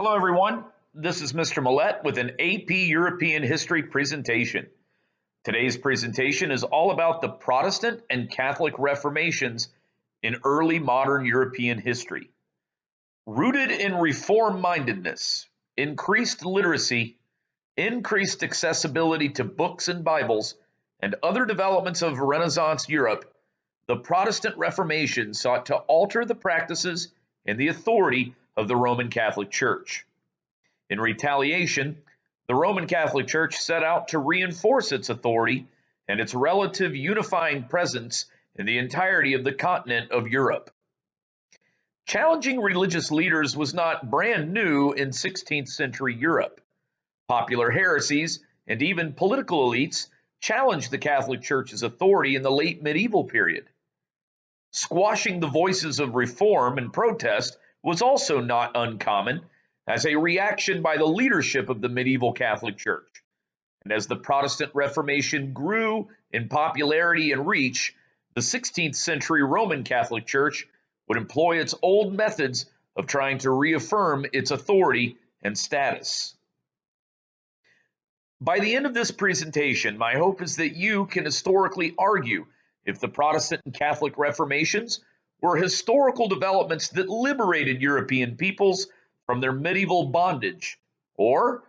Hello, everyone. This is Mr. Millette with an AP European History presentation. Today's presentation is all about the Protestant and Catholic Reformations in early modern European history. Rooted in reform-mindedness, increased literacy, increased accessibility to books and Bibles, and other developments of Renaissance Europe, the Protestant Reformation sought to alter the practices and the authority of the Roman Catholic Church. In retaliation, the Roman Catholic Church set out to reinforce its authority and its relative unifying presence in the entirety of the continent of Europe. Challenging religious leaders was not brand new in 16th century Europe. Popular heresies and even political elites challenged the Catholic Church's authority in the late medieval period. Squashing the voices of reform and protest was also not uncommon as a reaction by the leadership of the medieval Catholic Church. And as the Protestant Reformation grew in popularity and reach, the 16th century Roman Catholic Church would employ its old methods of trying to reaffirm its authority and status. By the end of this presentation, my hope is that you can historically argue if the Protestant and Catholic Reformations were historical developments that liberated European peoples from their medieval bondage, or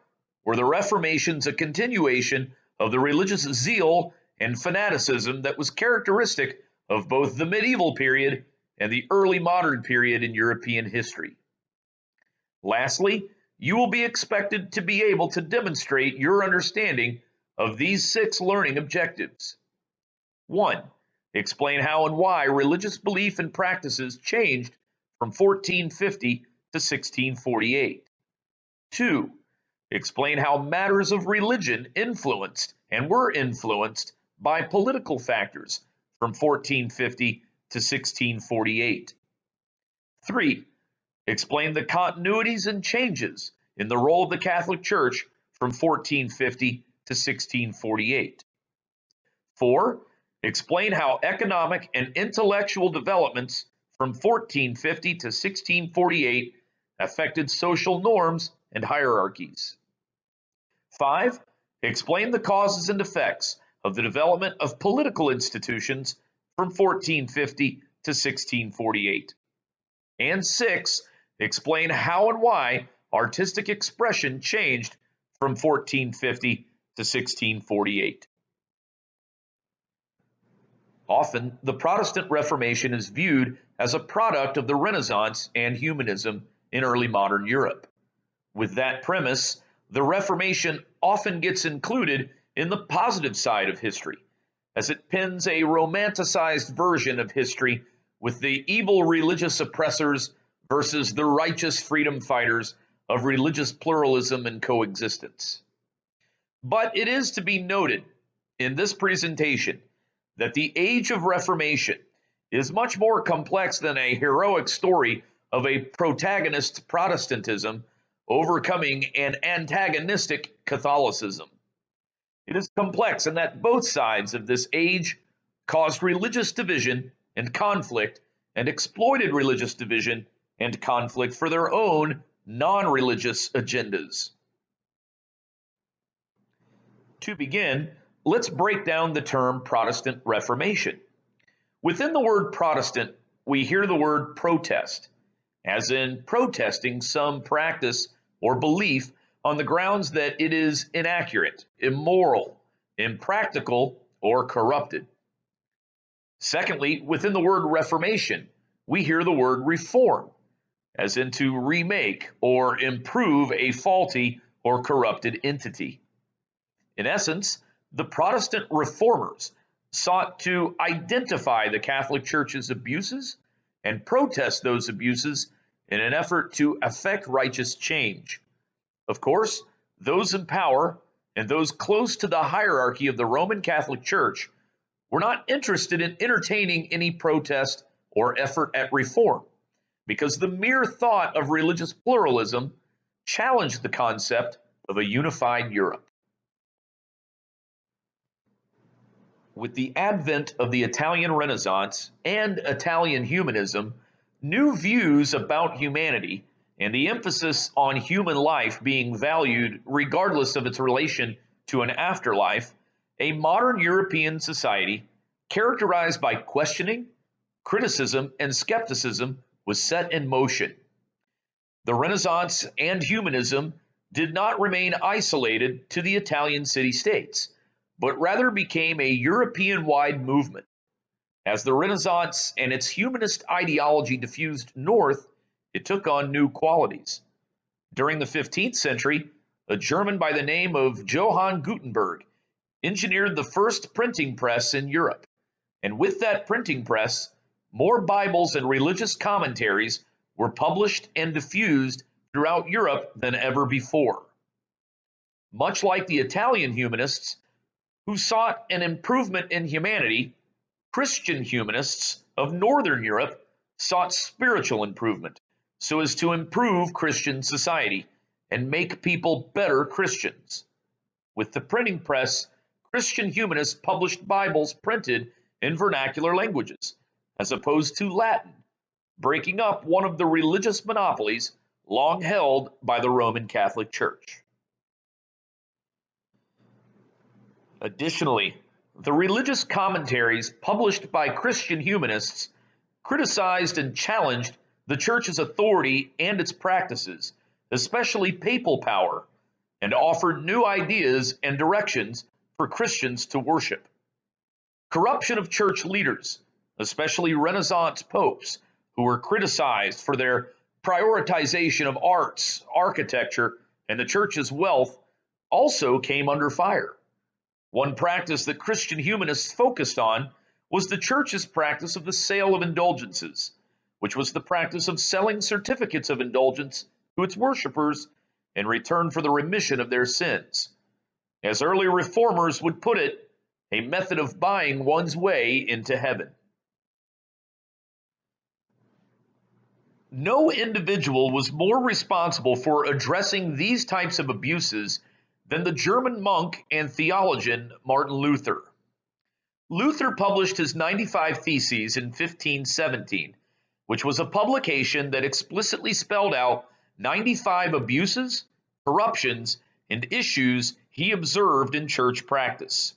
were the Reformations a continuation of the religious zeal and fanaticism that was characteristic of both the medieval period and the early modern period in European history? Lastly, you will be expected to be able to demonstrate your understanding of these 6 learning objectives. 1. Explain how and why religious belief and practices changed from 1450 to 1648. 2. Explain how matters of religion influenced and were influenced by political factors from 1450 to 1648. 3. Explain the continuities and changes in the role of the Catholic Church from 1450 to 1648. 4. Explain how economic and intellectual developments from 1450 to 1648 affected social norms and hierarchies. 5. Explain the causes and effects of the development of political institutions from 1450 to 1648. And 6. Explain how and why artistic expression changed from 1450 to 1648. Often, the Protestant Reformation is viewed as a product of the Renaissance and humanism in early modern Europe. With that premise, the Reformation often gets included in the positive side of history, as it pins a romanticized version of history with the evil religious oppressors versus the righteous freedom fighters of religious pluralism and coexistence. But it is to be noted in this presentation that the Age of Reformation is much more complex than a heroic story of a protagonist Protestantism overcoming an antagonistic Catholicism. It is complex in that both sides of this age caused religious division and conflict and exploited religious division and conflict for their own non-religious agendas. To begin, let's break down the term Protestant Reformation. Within the word Protestant, we hear the word protest, as in protesting some practice or belief on the grounds that it is inaccurate, immoral, impractical, or corrupted. Secondly, within the word Reformation, we hear the word reform, as in to remake or improve a faulty or corrupted entity. In essence, the Protestant reformers sought to identify the Catholic Church's abuses and protest those abuses in an effort to effect righteous change. Of course, those in power and those close to the hierarchy of the Roman Catholic Church were not interested in entertaining any protest or effort at reform, because the mere thought of religious pluralism challenged the concept of a unified Europe. With the advent of the Italian Renaissance and Italian humanism, new views about humanity and the emphasis on human life being valued regardless of its relation to an afterlife, a modern European society characterized by questioning, criticism, and skepticism was set in motion. The Renaissance and humanism did not remain isolated to the Italian city-states, but rather became a European-wide movement. As the Renaissance and its humanist ideology diffused north, it took on new qualities. During the 15th century, a German by the name of Johann Gutenberg engineered the first printing press in Europe, and with that printing press, more Bibles and religious commentaries were published and diffused throughout Europe than ever before. Much like the Italian humanists, who sought an improvement in humanity, Christian humanists of Northern Europe sought spiritual improvement so as to improve Christian society and make people better Christians. With the printing press, Christian humanists published Bibles printed in vernacular languages, as opposed to Latin, breaking up one of the religious monopolies long held by the Roman Catholic Church. Additionally, the religious commentaries published by Christian humanists criticized and challenged the Church's authority and its practices, especially papal power, and offered new ideas and directions for Christians to worship. Corruption of church leaders, especially Renaissance popes, who were criticized for their prioritization of arts, architecture, and the church's wealth, also came under fire. One practice that Christian humanists focused on was the church's practice of the sale of indulgences, which was the practice of selling certificates of indulgence to its worshipers in return for the remission of their sins. As early reformers would put it, a method of buying one's way into heaven. No individual was more responsible for addressing these types of abuses than the German monk and theologian Martin Luther. Luther published his 95 Theses in 1517, which was a publication that explicitly spelled out 95 abuses, corruptions, and issues he observed in church practice.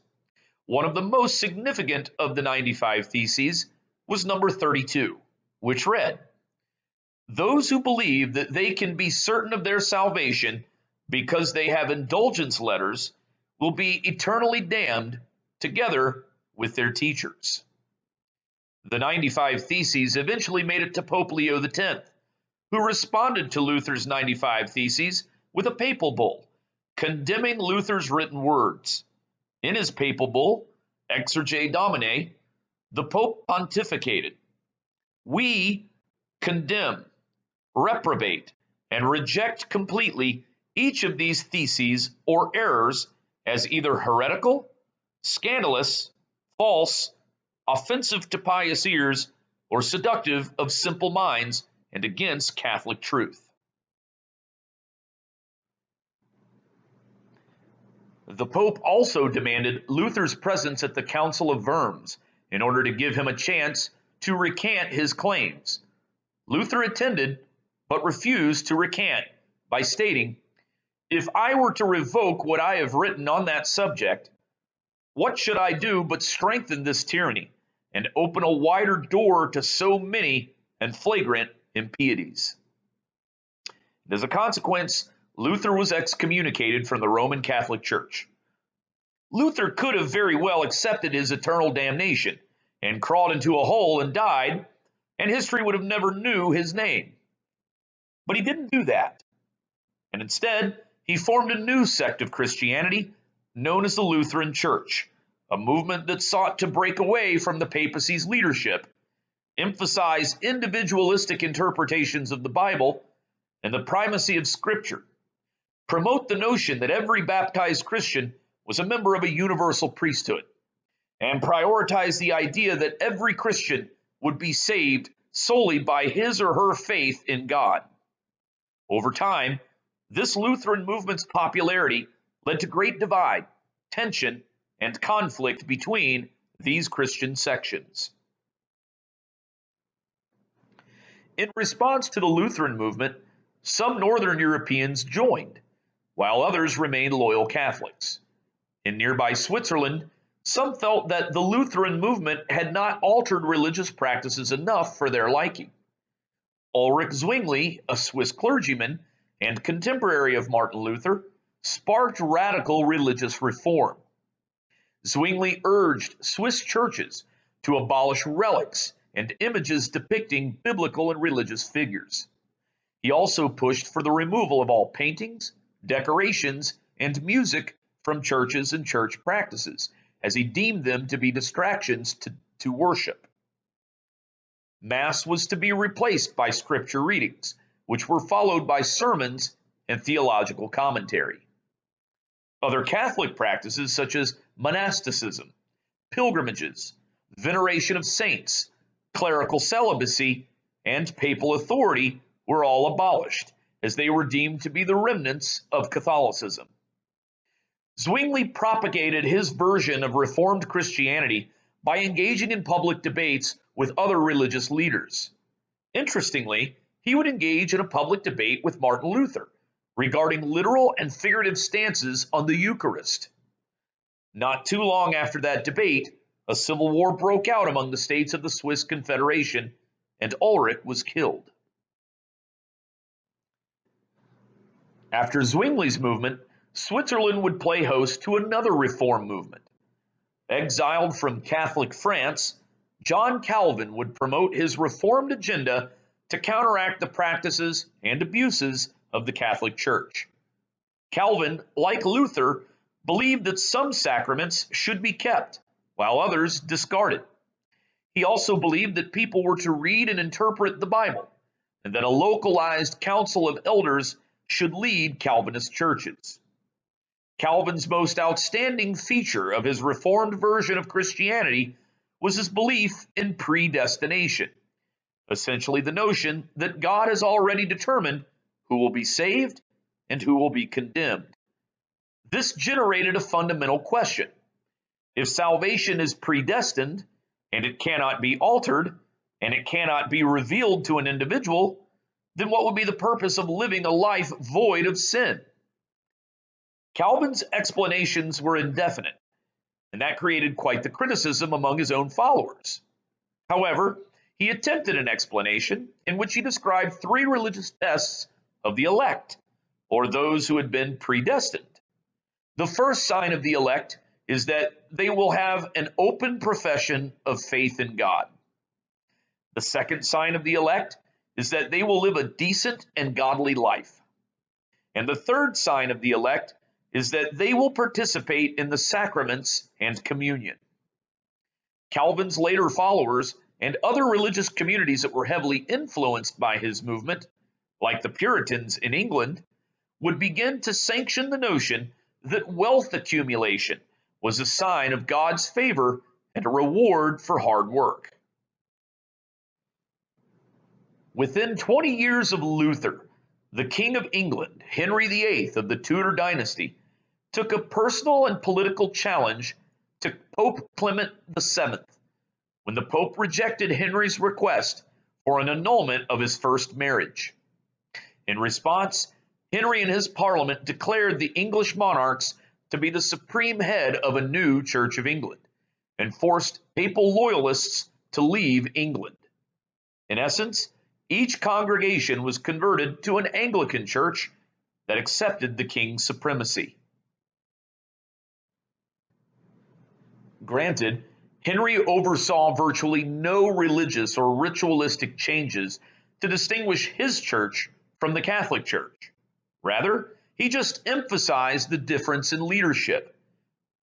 One of the most significant of the 95 Theses was number 32, which read, "Those who believe that they can be certain of their salvation because they have indulgence letters will be eternally damned together with their teachers." The 95 Theses eventually made it to Pope Leo X, who responded to Luther's 95 Theses with a papal bull, condemning Luther's written words. In his papal bull, Exsurge Domine, the Pope pontificated, "We condemn, reprobate, and reject completely each of these theses or errors as either heretical, scandalous, false, offensive to pious ears, or seductive of simple minds, and against Catholic truth." The Pope also demanded Luther's presence at the Council of Worms in order to give him a chance to recant his claims. Luther attended, but refused to recant by stating, "If I were to revoke what I have written on that subject, what should I do but strengthen this tyranny and open a wider door to so many and flagrant impieties?" As a consequence, Luther was excommunicated from the Roman Catholic Church. Luther could have very well accepted his eternal damnation and crawled into a hole and died, and history would have never knew his name. But he didn't do that. And instead, he formed a new sect of Christianity known as the Lutheran Church, a movement that sought to break away from the papacy's leadership, emphasize individualistic interpretations of the Bible and the primacy of Scripture, promote the notion that every baptized Christian was a member of a universal priesthood, and prioritize the idea that every Christian would be saved solely by his or her faith in God. Over time, this Lutheran movement's popularity led to great divide, tension, and conflict between these Christian sections. In response to the Lutheran movement, some Northern Europeans joined, while others remained loyal Catholics. In nearby Switzerland, some felt that the Lutheran movement had not altered religious practices enough for their liking. Ulrich Zwingli, a Swiss clergyman and contemporary of Martin Luther, sparked radical religious reform. Zwingli urged Swiss churches to abolish relics and images depicting biblical and religious figures. He also pushed for the removal of all paintings, decorations, and music from churches and church practices, as he deemed them to be distractions to worship. Mass was to be replaced by scripture readings, which were followed by sermons and theological commentary. Other Catholic practices such as monasticism, pilgrimages, veneration of saints, clerical celibacy, and papal authority were all abolished, as they were deemed to be the remnants of Catholicism. Zwingli propagated his version of Reformed Christianity by engaging in public debates with other religious leaders. Interestingly, he would engage in a public debate with Martin Luther regarding literal and figurative stances on the Eucharist. Not too long after that debate, a civil war broke out among the states of the Swiss Confederation, and Ulrich was killed. After Zwingli's movement, Switzerland would play host to another reform movement. Exiled from Catholic France, John Calvin would promote his reformed agenda to counteract the practices and abuses of the Catholic Church. Calvin, like Luther, believed that some sacraments should be kept, while others discarded. He also believed that people were to read and interpret the Bible, and that a localized council of elders should lead Calvinist churches. Calvin's most outstanding feature of his Reformed version of Christianity was his belief in predestination, essentially the notion that God has already determined who will be saved and who will be condemned. This generated a fundamental question. If salvation is predestined, and it cannot be altered, and it cannot be revealed to an individual, then what would be the purpose of living a life void of sin? Calvin's explanations were indefinite, and that created quite the criticism among his own followers. However, he attempted an explanation in which he described three religious tests of the elect, or those who had been predestined. The first sign of the elect is that they will have an open profession of faith in God. The second sign of the elect is that they will live a decent and godly life. And the third sign of the elect is that they will participate in the sacraments and communion. Calvin's later followers and other religious communities that were heavily influenced by his movement, like the Puritans in England, would begin to sanction the notion that wealth accumulation was a sign of God's favor and a reward for hard work. Within 20 years of Luther, the King of England, Henry VIII of the Tudor dynasty, took a personal and political challenge to Pope Clement VII when the Pope rejected Henry's request for an annulment of his first marriage. In response, Henry and his parliament declared the English monarchs to be the supreme head of a new Church of England and forced papal loyalists to leave England. In essence, each congregation was converted to an Anglican church that accepted the king's supremacy. Granted, Henry oversaw virtually no religious or ritualistic changes to distinguish his church from the Catholic Church. Rather, he just emphasized the difference in leadership.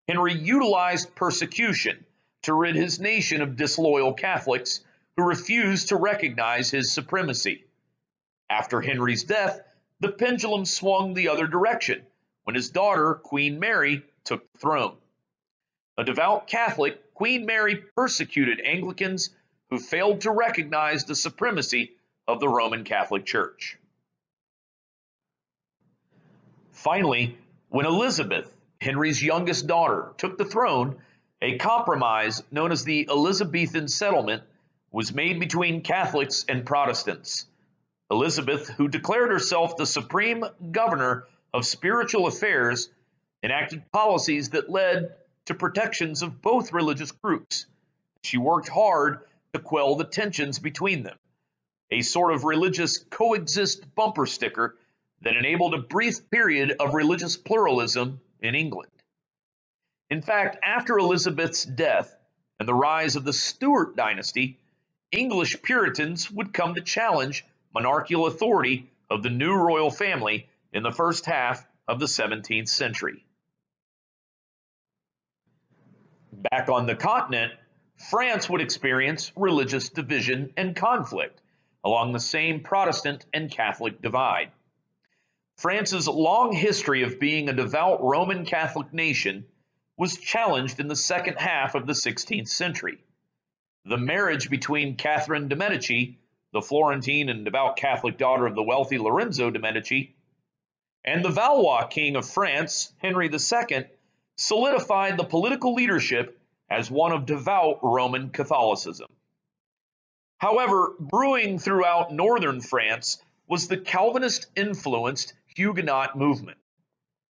Henry utilized persecution to rid his nation of disloyal Catholics who refused to recognize his supremacy. After Henry's death, the pendulum swung the other direction when his daughter, Queen Mary, took the throne. A devout Catholic, Queen Mary persecuted Anglicans who failed to recognize the supremacy of the Roman Catholic Church. Finally, when Elizabeth, Henry's youngest daughter, took the throne, a compromise known as the Elizabethan Settlement was made between Catholics and Protestants. Elizabeth, who declared herself the supreme governor of spiritual affairs, enacted policies that led to protections of both religious groups. She worked hard to quell the tensions between them, a sort of religious coexist bumper sticker that enabled a brief period of religious pluralism in England. In fact, after Elizabeth's death and the rise of the Stuart dynasty, English Puritans would come to challenge monarchical authority of the new royal family in the first half of the 17th century. Back on the continent, France would experience religious division and conflict along the same Protestant and Catholic divide. France's long history of being a devout Roman Catholic nation was challenged in the second half of the 16th century. The marriage between Catherine de' Medici, the Florentine and devout Catholic daughter of the wealthy Lorenzo de' Medici, and the Valois king of France, Henry II, solidified the political leadership as one of devout Roman Catholicism. However, brewing throughout northern France was the Calvinist-influenced Huguenot movement.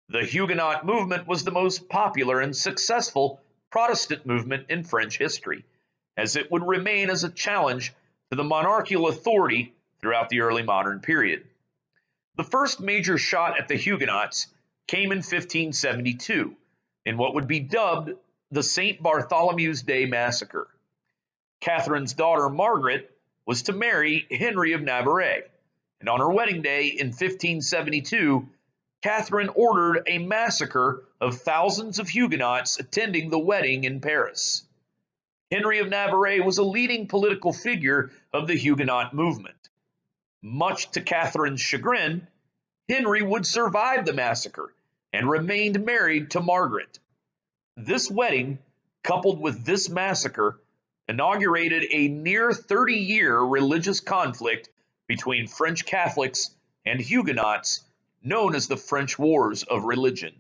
The Huguenot movement was the most popular and successful Protestant movement in French history, as it would remain as a challenge to the monarchical authority throughout the early modern period. The first major shot at the Huguenots came in 1572 in what would be dubbed the St. Bartholomew's Day Massacre. Catherine's daughter Margaret was to marry Henry of Navarre, and on her wedding day in 1572, Catherine ordered a massacre of thousands of Huguenots attending the wedding in Paris. Henry of Navarre was a leading political figure of the Huguenot movement. Much to Catherine's chagrin, Henry would survive the massacre and remained married to Margaret. This wedding, coupled with this massacre, inaugurated a near 30-year religious conflict between French Catholics and Huguenots, known as the French Wars of Religion.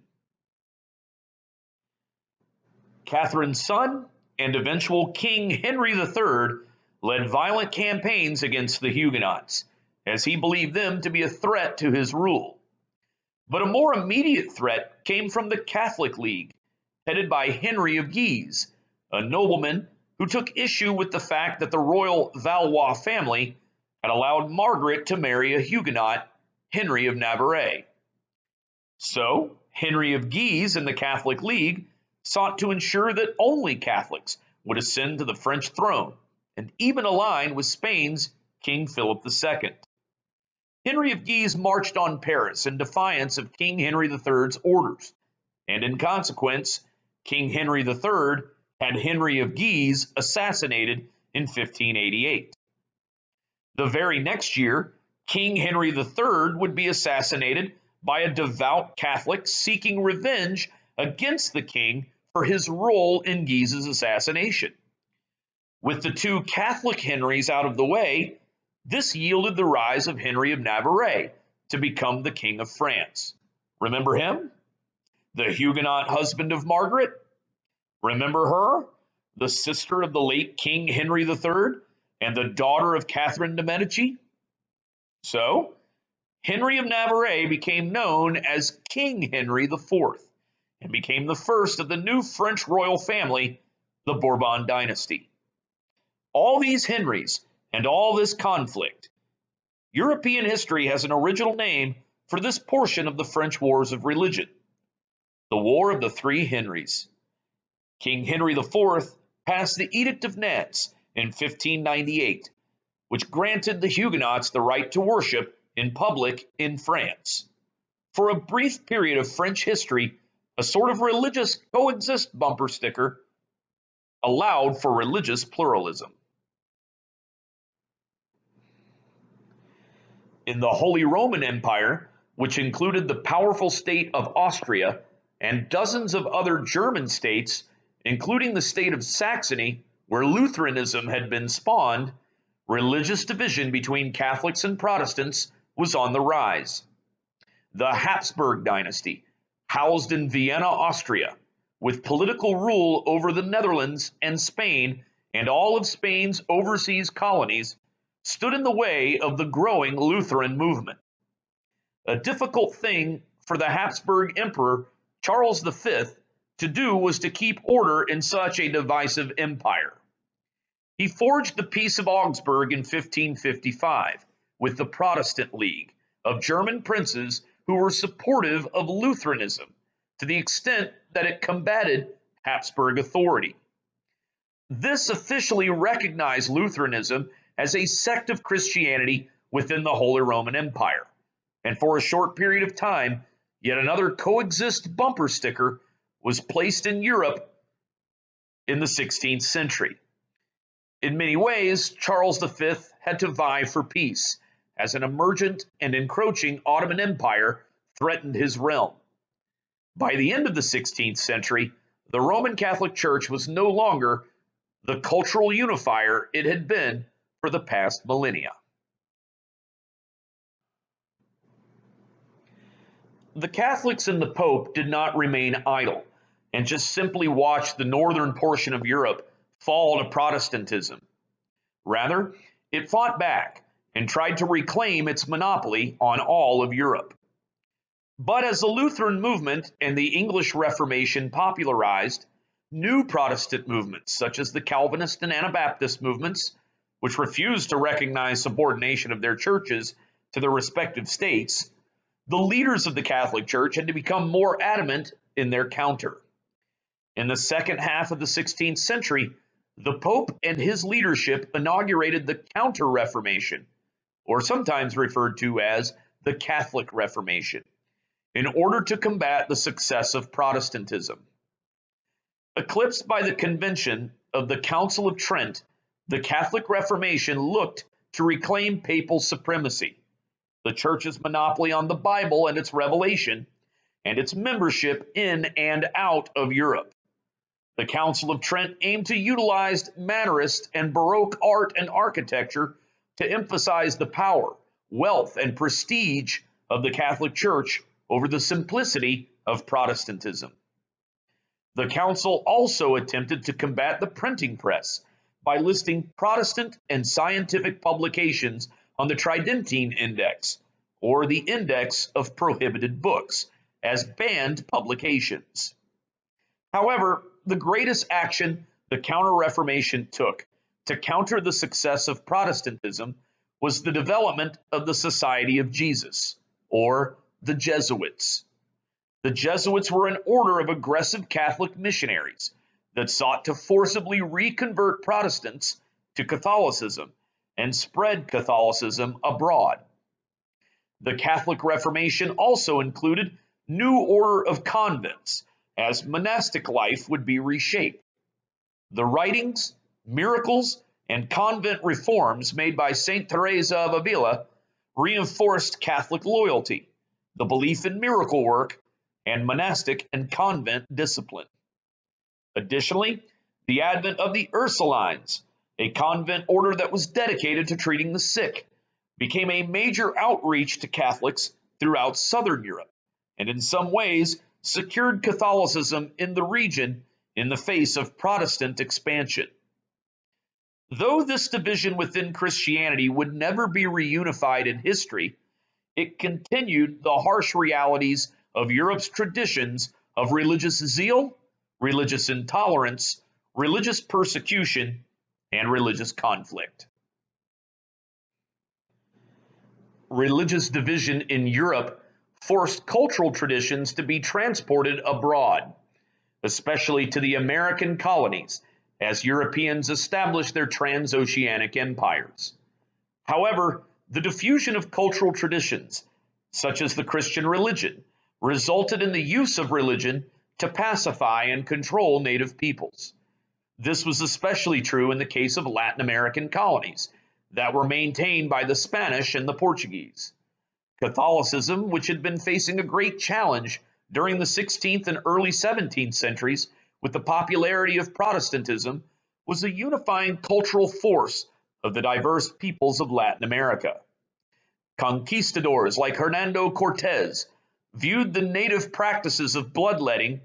Catherine's son and eventual King Henry III led violent campaigns against the Huguenots, as he believed them to be a threat to his rule. But a more immediate threat came from the Catholic League, headed by Henry of Guise, a nobleman who took issue with the fact that the royal Valois family had allowed Margaret to marry a Huguenot, Henry of Navarre. So, Henry of Guise and the Catholic League sought to ensure that only Catholics would ascend to the French throne, and even align with Spain's King Philip II. Henry of Guise marched on Paris in defiance of King Henry III's orders, and in consequence, King Henry III had Henry of Guise assassinated in 1588. The very next year, King Henry III would be assassinated by a devout Catholic seeking revenge against the king for his role in Guise's assassination. With the two Catholic Henrys out of the way, this yielded the rise of Henry of Navarre to become the King of France. Remember him? The Huguenot husband of Margaret? Remember her? The sister of the late King Henry III and the daughter of Catherine de' Medici? So, Henry of Navarre became known as King Henry IV and became the first of the new French royal family, the Bourbon dynasty. All these Henrys and all this conflict. European history has an original name for this portion of the French Wars of Religion, the War of the Three Henrys. King Henry IV passed the Edict of Nantes in 1598, which granted the Huguenots the right to worship in public in France. For a brief period of French history, a sort of religious coexist bumper sticker allowed for religious pluralism. In the Holy Roman Empire, which included the powerful state of Austria and dozens of other German states, including the state of Saxony, where Lutheranism had been spawned, religious division between Catholics and Protestants was on the rise. The Habsburg dynasty, housed in Vienna, Austria, with political rule over the Netherlands and Spain and all of Spain's overseas colonies, stood in the way of the growing Lutheran movement. A difficult thing for the Habsburg Emperor Charles V to do was to keep order in such a divisive empire. He forged the Peace of Augsburg in 1555 with the Protestant League of German princes who were supportive of Lutheranism to the extent that it combated Habsburg authority. This officially recognized Lutheranism as a sect of Christianity within the Holy Roman Empire, and for a short period of time, yet another coexist bumper sticker was placed in Europe in the 16th century. In many ways, Charles V had to vie for peace, as an emergent and encroaching Ottoman Empire threatened his realm. By the end of the 16th century, the Roman Catholic Church was no longer the cultural unifier it had been for the past millennia. The Catholics and the Pope did not remain idle and just simply watch the northern portion of Europe fall to Protestantism. Rather, it fought back and tried to reclaim its monopoly on all of Europe. But as the Lutheran movement and the English Reformation popularized, new Protestant movements, such as the Calvinist and Anabaptist movements, which refused to recognize subordination of their churches to their respective states, the leaders of the Catholic Church had to become more adamant in their counter. In the second half of the 16th century, the Pope and his leadership inaugurated the Counter-Reformation, or sometimes referred to as the Catholic Reformation, in order to combat the success of Protestantism. Eclipsed by the convention of the Council of Trent, the Catholic Reformation looked to reclaim papal supremacy, the Church's monopoly on the Bible and its revelation, and its membership in and out of Europe. The Council of Trent aimed to utilize Mannerist and Baroque art and architecture to emphasize the power, wealth, and prestige of the Catholic Church over the simplicity of Protestantism. The Council also attempted to combat the printing press by listing Protestant and scientific publications on the Tridentine Index, or the Index of Prohibited Books, as banned publications. However, the greatest action the Counter-Reformation took to counter the success of Protestantism was the development of the Society of Jesus, or the Jesuits. The Jesuits were an order of aggressive Catholic missionaries that sought to forcibly reconvert Protestants to Catholicism and spread Catholicism abroad. The Catholic Reformation also included new order of convents, as monastic life would be reshaped. The writings, miracles, and convent reforms made by St. Teresa of Avila reinforced Catholic loyalty, the belief in miracle work, and monastic and convent discipline. Additionally, the advent of the Ursulines, a convent order that was dedicated to treating the sick, became a major outreach to Catholics throughout Southern Europe, and in some ways secured Catholicism in the region in the face of Protestant expansion. Though this division within Christianity would never be reunified in history, it continued the harsh realities of Europe's traditions of religious zeal, religious intolerance, religious persecution, and religious conflict. Religious division in Europe forced cultural traditions to be transported abroad, especially to the American colonies, as Europeans established their transoceanic empires. However, the diffusion of cultural traditions, such as the Christian religion, resulted in the use of religion to pacify and control native peoples. This was especially true in the case of Latin American colonies that were maintained by the Spanish and the Portuguese. Catholicism, which had been facing a great challenge during the 16th and early 17th centuries with the popularity of Protestantism, was a unifying cultural force of the diverse peoples of Latin America. Conquistadors like Hernando Cortés viewed the native practices of bloodletting,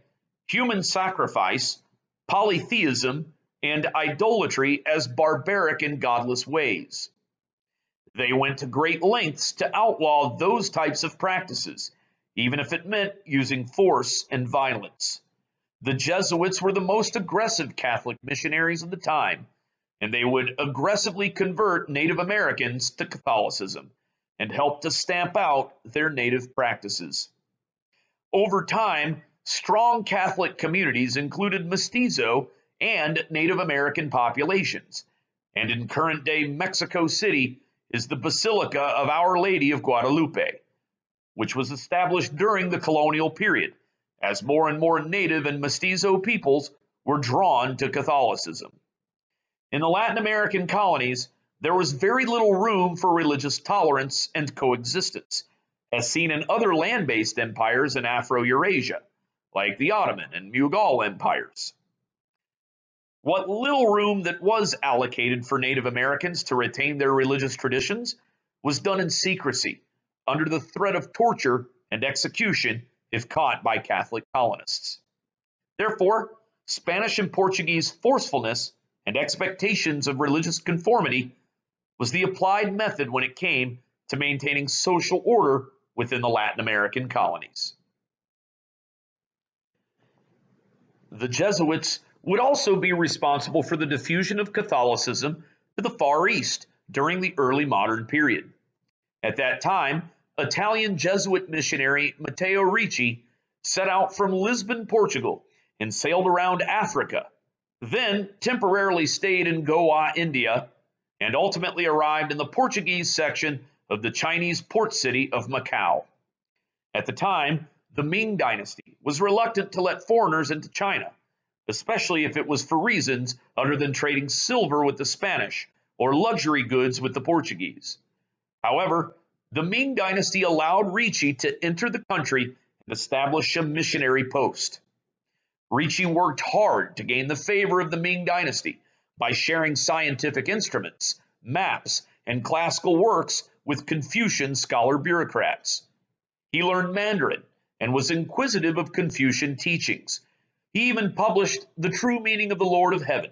human sacrifice, polytheism, and idolatry as barbaric and godless ways. They went to great lengths to outlaw those types of practices, even if it meant using force and violence. The Jesuits were the most aggressive Catholic missionaries of the time, and they would aggressively convert Native Americans to Catholicism and help to stamp out their native practices. Over time, strong Catholic communities included Mestizo and Native American populations, and in current-day Mexico City is the Basilica of Our Lady of Guadalupe, which was established during the colonial period, as more and more Native and Mestizo peoples were drawn to Catholicism. In the Latin American colonies, there was very little room for religious tolerance and coexistence, as seen in other land-based empires in Afro-Eurasia, like the Ottoman and Mughal empires. What little room that was allocated for Native Americans to retain their religious traditions was done in secrecy, under the threat of torture and execution if caught by Catholic colonists. Therefore, Spanish and Portuguese forcefulness and expectations of religious conformity was the applied method when it came to maintaining social order within the Latin American colonies. The Jesuits would also be responsible for the diffusion of Catholicism to the Far East during the early modern period. At that time, Italian Jesuit missionary Matteo Ricci set out from Lisbon, Portugal, and sailed around Africa, then temporarily stayed in Goa, India, and ultimately arrived in the Portuguese section of the Chinese port city of Macau. At the time, the Ming Dynasty was reluctant to let foreigners into China, especially if it was for reasons other than trading silver with the Spanish or luxury goods with the Portuguese. However, the Ming Dynasty allowed Ricci to enter the country and establish a missionary post. Ricci worked hard to gain the favor of the Ming Dynasty by sharing scientific instruments, maps, and classical works with Confucian scholar bureaucrats. He learned Mandarin and was inquisitive of Confucian teachings. He even published The True Meaning of the Lord of Heaven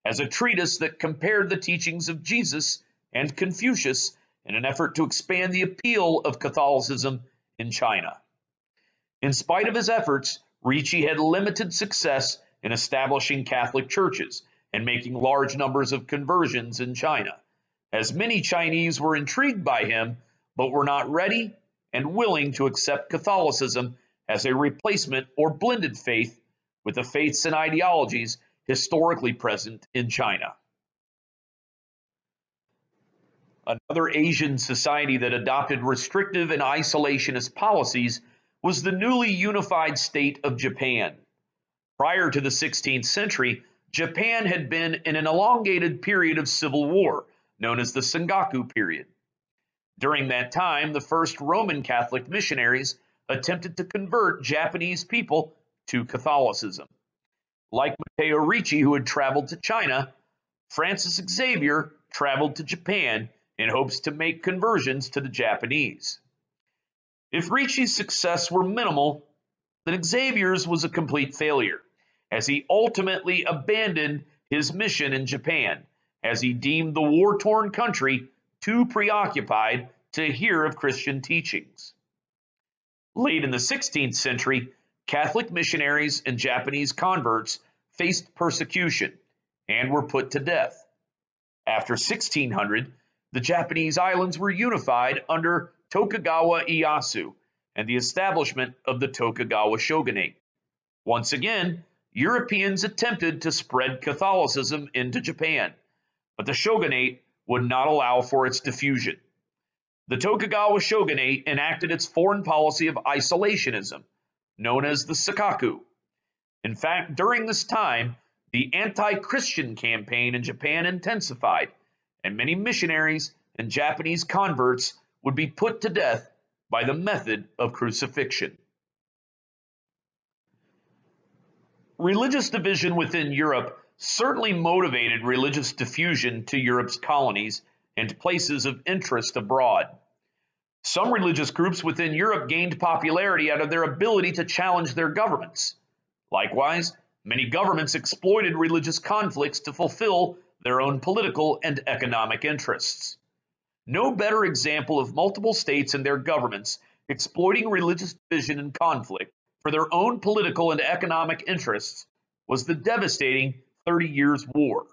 as a treatise that compared the teachings of Jesus and Confucius in an effort to expand the appeal of Catholicism in China. In spite of his efforts, Ricci had limited success in establishing Catholic churches and making large numbers of conversions in China, as many Chinese were intrigued by him but were not ready and willing to accept Catholicism as a replacement or blended faith with the faiths and ideologies historically present in China. Another Asian society that adopted restrictive and isolationist policies was the newly unified state of Japan. Prior to the 16th century, Japan had been in an elongated period of civil war, known as the Sengoku period. During that time, the first Roman Catholic missionaries attempted to convert Japanese people to Catholicism. Like Matteo Ricci, who had traveled to China, Francis Xavier traveled to Japan in hopes to make conversions to the Japanese. If Ricci's success were minimal, then Xavier's was a complete failure, as he ultimately abandoned his mission in Japan, as he deemed the war-torn country too preoccupied to hear of Christian teachings. Late in the 16th century, Catholic missionaries and Japanese converts faced persecution and were put to death. After 1600, the Japanese islands were unified under Tokugawa Ieyasu and the establishment of the Tokugawa shogunate. Once again, Europeans attempted to spread Catholicism into Japan, but the shogunate would not allow for its diffusion. The Tokugawa shogunate enacted its foreign policy of isolationism, known as the Sakaku. In fact, during this time, the anti-Christian campaign in Japan intensified, and many missionaries and Japanese converts would be put to death by the method of crucifixion. Religious division within Europe certainly motivated religious diffusion to Europe's colonies and places of interest abroad. Some religious groups within Europe gained popularity out of their ability to challenge their governments. Likewise, many governments exploited religious conflicts to fulfill their own political and economic interests. No better example of multiple states and their governments exploiting religious division and conflict for their own political and economic interests was the devastating 30 Years' War.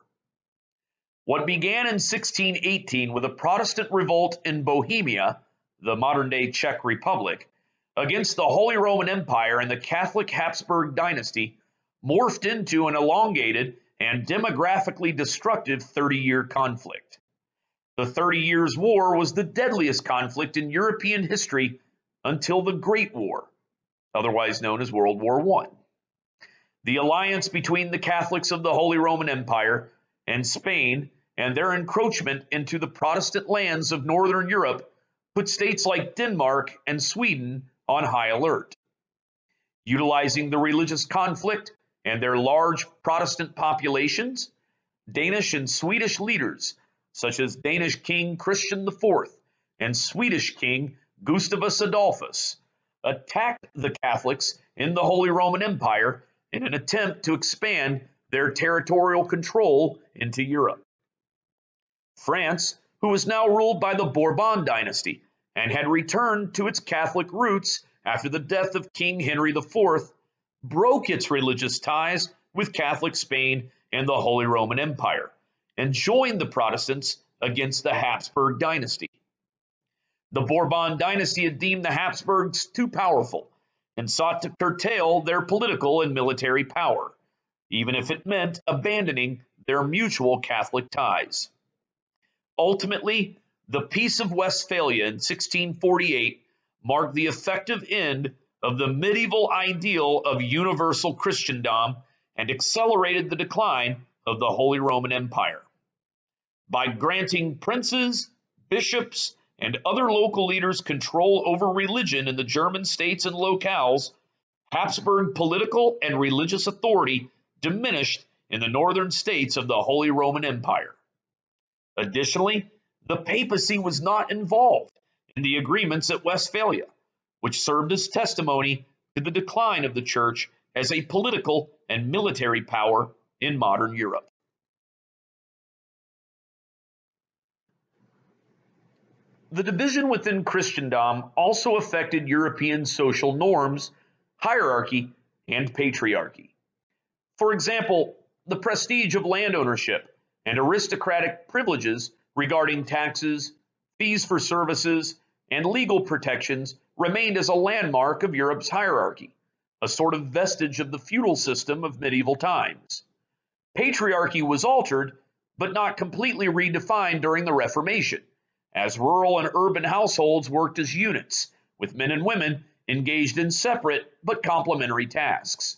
What began in 1618 with a Protestant revolt in Bohemia, the modern-day Czech Republic, against the Holy Roman Empire and the Catholic Habsburg dynasty morphed into an elongated and demographically destructive 30-year conflict. The 30 Years' War was the deadliest conflict in European history until the Great War, otherwise known as World War I. The alliance between the Catholics of the Holy Roman Empire and Spain and their encroachment into the Protestant lands of Northern Europe put states like Denmark and Sweden on high alert. Utilizing the religious conflict and their large Protestant populations, Danish and Swedish leaders, such as Danish King Christian IV and Swedish King Gustavus Adolphus, attacked the Catholics in the Holy Roman Empire in an attempt to expand their territorial control into Europe. France, who was now ruled by the Bourbon dynasty and had returned to its Catholic roots after the death of King Henry IV, broke its religious ties with Catholic Spain and the Holy Roman Empire and joined the Protestants against the Habsburg dynasty. The Bourbon dynasty had deemed the Habsburgs too powerful and sought to curtail their political and military power, even if it meant abandoning their mutual Catholic ties. Ultimately, the Peace of Westphalia in 1648 marked the effective end of the medieval ideal of universal Christendom and accelerated the decline of the Holy Roman Empire. By granting princes, bishops, and other local leaders control over religion in the German states and locales, Habsburg political and religious authority diminished in the northern states of the Holy Roman Empire. Additionally, the papacy was not involved in the agreements at Westphalia, which served as testimony to the decline of the church as a political and military power in modern Europe. The division within Christendom also affected European social norms, hierarchy, and patriarchy. For example, the prestige of land ownership and aristocratic privileges regarding taxes, fees for services, and legal protections remained as a landmark of Europe's hierarchy, a sort of vestige of the feudal system of medieval times. Patriarchy was altered, but not completely redefined during the Reformation, as rural and urban households worked as units, with men and women engaged in separate but complementary tasks.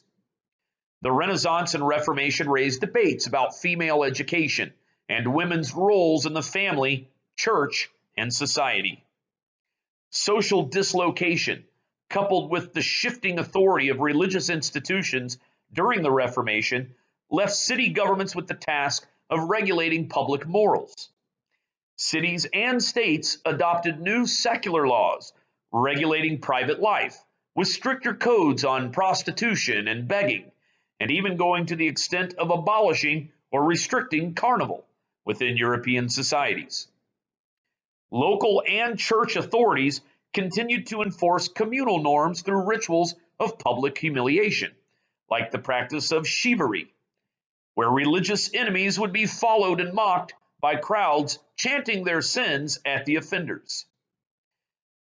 The Renaissance and Reformation raised debates about female education and women's roles in the family, church, and society. Social dislocation, coupled with the shifting authority of religious institutions during the Reformation, left city governments with the task of regulating public morals. Cities and states adopted new secular laws regulating private life, with stricter codes on prostitution and begging, and even going to the extent of abolishing or restricting carnival within European societies. Local and church authorities continued to enforce communal norms through rituals of public humiliation, like the practice of chivalry, where religious enemies would be followed and mocked by crowds chanting their sins at the offenders.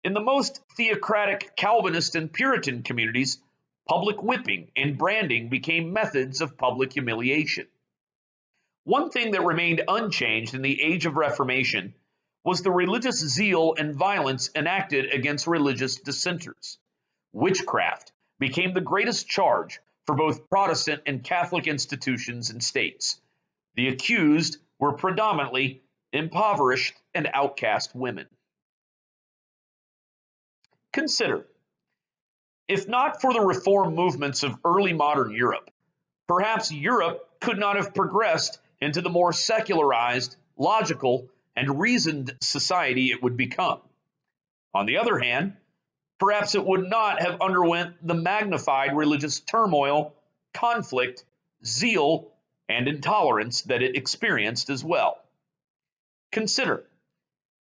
In the most theocratic Calvinist and Puritan communities, public whipping and branding became methods of public humiliation. One thing that remained unchanged in the Age of Reformation was the religious zeal and violence enacted against religious dissenters. Witchcraft became the greatest charge for both Protestant and Catholic institutions and states. The accused were predominantly impoverished and outcast women. Consider, if not for the reform movements of early modern Europe, perhaps Europe could not have progressed into the more secularized, logical, and reasoned society it would become. On the other hand, perhaps it would not have underwent the magnified religious turmoil, conflict, zeal, and intolerance that it experienced as well. Consider,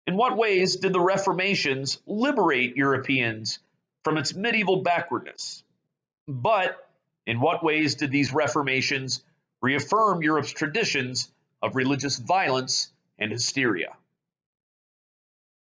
In what ways did the Reformations liberate Europeans from its medieval backwardness? But in what ways did these Reformations reaffirm Europe's traditions of religious violence and hysteria?